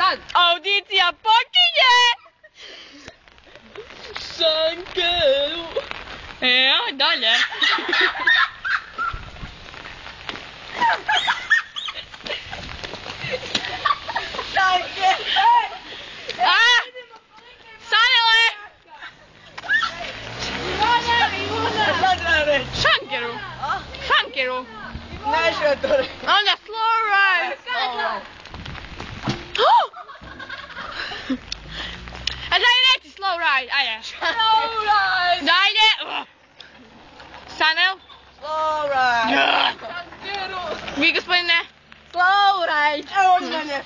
Sad! Audicija počinje! Šankeru! Evo, dalje. Šankeru! Sanele! Šankeru! Šankeru! Nešto to reći. Onda slow ride! A daj reci slow ride, ajde. Slow ride! Dajde! Sanel? Slow ride! Vi gospodine? Slow ride! Evo on mene.